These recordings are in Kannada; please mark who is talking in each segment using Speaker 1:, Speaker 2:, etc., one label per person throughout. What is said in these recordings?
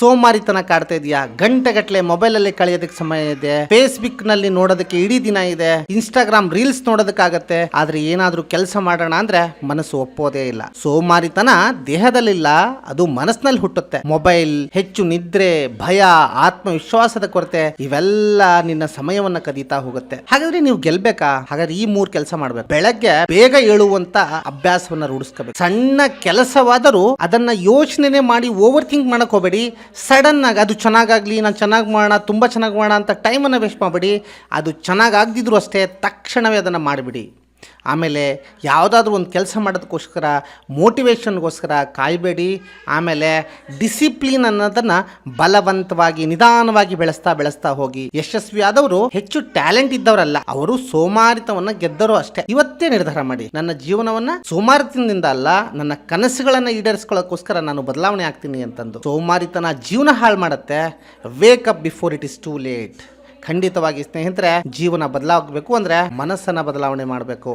Speaker 1: ಸೋಮಾರಿತನ ಕಾಡ್ತಾ ಇದೆಯಾ? ಗಂಟೆಗಟ್ಟಲೆ ಮೊಬೈಲ್ ಅಲ್ಲಿ ಕಳೆಯೋದಕ್ಕೆ ಸಮಯ ಇದೆ, ಫೇಸ್ಬುಕ್ ನಲ್ಲಿ ನೋಡೋದಕ್ಕೆ ಇಡೀ ದಿನ ಇದೆ, ಇನ್ಸ್ಟಾಗ್ರಾಮ್ ರೀಲ್ಸ್ ನೋಡೋದಕ್ಕಾಗತ್ತೆ. ಆದ್ರೆ ಏನಾದ್ರೂ ಕೆಲಸ ಮಾಡೋಣ ಅಂದ್ರೆ ಮನಸ್ಸು ಒಪ್ಪೋದೇ ಇಲ್ಲ. ಸೋಮಾರಿತನ ದೇಹದಲ್ಲಿಲ್ಲ, ಅದು ಮನಸ್ಸಿನಲ್ಲಿ ಹುಟ್ಟುತ್ತೆ. ಮೊಬೈಲ್, ಹೆಚ್ಚು ನಿದ್ರೆ, ಭಯ, ಆತ್ಮವಿಶ್ವಾಸದ ಕೊರತೆ ಇವೆಲ್ಲ ನಿನ್ನ ಸಮಯವನ್ನ ಕದೀತಾ ಹೋಗುತ್ತೆ. ಹಾಗಾದ್ರೆ ನೀವು ಗೆಲ್ಬೇಕಾ? ಹಾಗಾದ್ರೆ ಈ 3 ಕೆಲಸ ಮಾಡ್ಬೇಕು. ಬೆಳಗ್ಗೆ ಬೇಗ ಏಳುವಂತ ಅಭ್ಯಾಸವನ್ನ ರೂಢಿಸ್ಕೋಬೇಕು. ಸಣ್ಣ ಕೆಲಸವಾದರೂ ಅದನ್ನ ಯೋಚನೆ ಮಾಡಿ ಓವರ್ ಥಿಂಕ್ ಮಾಡಕ್ ಹೋಗಬೇಡಿ. ಸಡನ್ ಆಗಿ ಅದು ಚೆನ್ನಾಗಾಗ್ಲಿ, ನಾನು ಚೆನ್ನಾಗಿ ಮಾಡೋಣ, ತುಂಬ ಚೆನ್ನಾಗಿ ಮಾಡೋಣ ಅಂತ ಟೈಮನ್ನು ವೇಸ್ಟ್ ಮಾಡಬೇಡಿ. ಅದು ಚೆನ್ನಾಗಾಗದಿದ್ರು ಅಷ್ಟೇ, ತಕ್ಷಣವೇ ಅದನ್ನು ಮಾಡಿಬಿಡಿ. ಆಮೇಲೆ ಯಾವುದಾದ್ರೂ ಒಂದು ಕೆಲಸ ಮಾಡೋದಕ್ಕೋಸ್ಕರ ಮೋಟಿವೇಶನ್ಗೋಸ್ಕರ ಕಾಯಬೇಡಿ. ಆಮೇಲೆ ಡಿಸಿಪ್ಲಿನ್ ಅನ್ನೋದನ್ನು ಬಲವಂತವಾಗಿ ನಿಧಾನವಾಗಿ ಬೆಳೆಸ್ತಾ ಹೋಗಿ. ಯಶಸ್ವಿ ಆದವರು ಹೆಚ್ಚು ಟ್ಯಾಲೆಂಟ್ ಇದ್ದವರಲ್ಲ, ಅವರು ಸೋಮಾರಿತವನ್ನ ಗೆದ್ದರು ಅಷ್ಟೇ. ಇವತ್ತೇ ನಿರ್ಧಾರ ಮಾಡಿ, ನನ್ನ ಜೀವನವನ್ನ ಸೋಮಾರಿತನದಿಂದ ಅಲ್ಲ, ನನ್ನ ಕನಸುಗಳನ್ನು ಈಡೇರಿಸ್ಕೊಳ್ಳೋಕ್ಕೋಸ್ಕರ ನಾನು ಬದಲಾವಣೆ ಆಗ್ತೀನಿ ಅಂತಂದು. ಸೋಮಾರಿತನ ಜೀವನ ಹಾಳು ಮಾಡುತ್ತೆ. Wake up before it is too late. ಖಂಡಿತವಾಗಿ ಸ್ನೇಹಿತರೆ, ಜೀವನ ಬದಲಾಗಬೇಕು ಅಂದ್ರೆ ಮನಸ್ಸನ್ನ ಬದಲಾವಣೆ ಮಾಡಬೇಕು.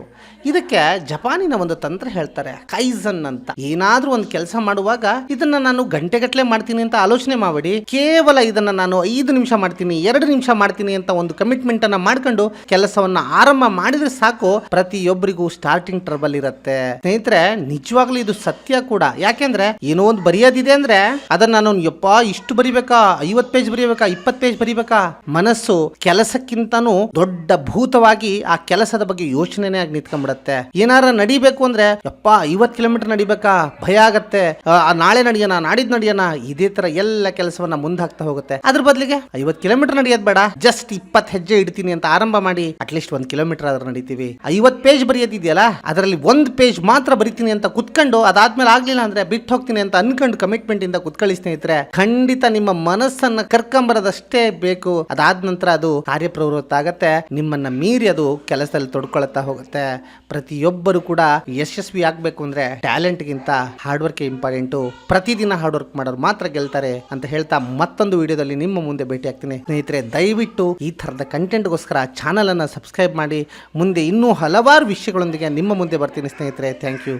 Speaker 1: ಇದಕ್ಕೆ ಜಪಾನಿನ ಒಂದು ತಂತ್ರ ಹೇಳ್ತಾರೆ, ಕೈಸನ್ ಅಂತ. ಏನಾದ್ರೂ ಒಂದು ಕೆಲಸ ಮಾಡುವಾಗ ಇದನ್ನ ನಾನು ಗಂಟೆಗಟ್ಟಲೆ ಮಾಡ್ತೀನಿ ಅಂತ ಆಲೋಚನೆ ಮಾಡಬೇಡಿ. ಕೇವಲ ಇದನ್ನ ನಾನು 5 ನಿಮಿಷ ಮಾಡ್ತೀನಿ, 2 ನಿಮಿಷ ಮಾಡ್ತೀನಿ ಅಂತ ಒಂದು ಕಮಿಟ್ಮೆಂಟ್ ಅನ್ನ ಮಾಡ್ಕೊಂಡು ಕೆಲಸವನ್ನ ಆರಂಭ ಮಾಡಿದ್ರೆ ಸಾಕು. ಪ್ರತಿಯೊಬ್ಬರಿಗೂ ಸ್ಟಾರ್ಟಿಂಗ್ ಟ್ರಬಲ್ ಇರುತ್ತೆ ಸ್ನೇಹಿತರೆ. ನಿಜವಾಗ್ಲೂ ಇದು ಸತ್ಯ ಕೂಡ. ಯಾಕೆಂದ್ರೆ ಏನೋ ಒಂದು ಬರೆಯೋದಿದೆ ಅಂದ್ರೆ ಅದನ್ನ ನಾನು ಇಷ್ಟು ಬರಿಬೇಕಾ, 50 ಪೇಜ್ ಬರಿಬೇಕಾ, 20 ಪೇಜ್ ಬರಿಬೇಕಾ? ಮನಸ್ಸು ಕೆಲಸಕ್ಕಿಂತನೂ ದೊಡ್ಡ ಭೂತವಾಗಿ ಆ ಕೆಲಸದ ಬಗ್ಗೆ ಯೋಚನೆನೇ ಆಗಿ ನಿಂತ್ಕೊಂಡ್ಬಿಡತ್ತೆ. ಏನಾರ ನಡಿಬೇಕು ಅಂದ್ರೆ 50 ಕಿಲೋಮೀಟರ್ ನಡಿಬೇಕಾ, ಭಯ ಆಗತ್ತೆ. ನಾಳೆ ನಡಿಯೋಣ, ನಾಡಿದ್ ನಡಿಯೋಣ, ಇದೇ ತರ ಎಲ್ಲ ಕೆಲಸವನ್ನ ಮುಂದಾಗ್ತಾ ಹೋಗುತ್ತೆ. ಅದ್ರ ಬದಲಿಗೆ 50 ಕಿಲೋಮೀಟರ್ ನಡಿಯೋದ್ ಬೇಡ, ಜಸ್ಟ್ 20 ಹೆಜ್ಜೆ ಇಡ್ತೀನಿ ಅಂತ ಆರಂಭ ಮಾಡಿ ಅಟ್ಲೀಸ್ಟ್ 1 ಕಿಲೋಮೀಟರ್ ಆದ್ರೂ ನಡಿತೀವಿ. 50 ಪೇಜ್ ಬರೆಯೋದಿದೆಯಲ್ಲ, ಅದರಲ್ಲಿ 1 ಪೇಜ್ ಮಾತ್ರ ಬರಿತೀನಿ ಅಂತ ಕುತ್ಕೊಂಡು ಅದಾದ್ಮೇಲೆ ಆಗ್ಲಿಲ್ಲ ಅಂದ್ರೆ ಬಿಟ್ಟು ಹೋಗ್ತೀನಿ ಅಂತ ಅನ್ಕೊಂಡು ಕಮಿಟ್ಮೆಂಟ್ ಇಂದ ಕುತ್ಕೊಳ್ಳಿ ಸ್ನೇಹಿತರೆ. ಖಂಡಿತ ನಿಮ್ಮ ಮನಸ್ಸನ್ನ ಕರ್ಕೊಂಬರೋದಷ್ಟೇ ಬೇಕು. ಅದಾದ ನಂತರ ಅದು ಕಾರ್ಯಪ್ರವೃತ್ತ ಆಗತ್ತೆ. ನಿಮ್ಮನ್ನ ಮೀರಿ ಅದು ಕೆಲಸದಲ್ಲಿ ತೊಡ್ಕೊಳ್ತಾ ಹೋಗುತ್ತೆ. ಪ್ರತಿಯೊಬ್ಬರು ಕೂಡ ಯಶಸ್ವಿ ಆಗ್ಬೇಕು ಅಂದ್ರೆ ಟ್ಯಾಲೆಂಟ್ ಗಿಂತ ಹಾರ್ಡ್ ವರ್ಕ್ ಇಂಪಾರ್ಟೆಂಟು. ಪ್ರತಿದಿನ ಹಾರ್ಡ್ ವರ್ಕ್ ಮಾಡೋರು ಮಾತ್ರ ಗೆಲ್ತಾರೆ ಅಂತ ಹೇಳ್ತಾ ಮತ್ತೊಂದು ವಿಡಿಯೋದಲ್ಲಿ ನಿಮ್ಮ ಮುಂದೆ ಭೇಟಿ ಆಗ್ತೀನಿ ಸ್ನೇಹಿತರೆ. ದಯವಿಟ್ಟು ಈ ತರದ ಕಂಟೆಂಟ್ಗೋಸ್ಕರ ಚಾನಲ್ ಅನ್ನ ಸಬ್ಸ್ಕ್ರೈಬ್ ಮಾಡಿ. ಮುಂದೆ ಇನ್ನೂ ಹಲವಾರು ವಿಷಯಗಳೊಂದಿಗೆ ನಿಮ್ಮ ಮುಂದೆ ಬರ್ತೀನಿ ಸ್ನೇಹಿತರೆ. Thank you.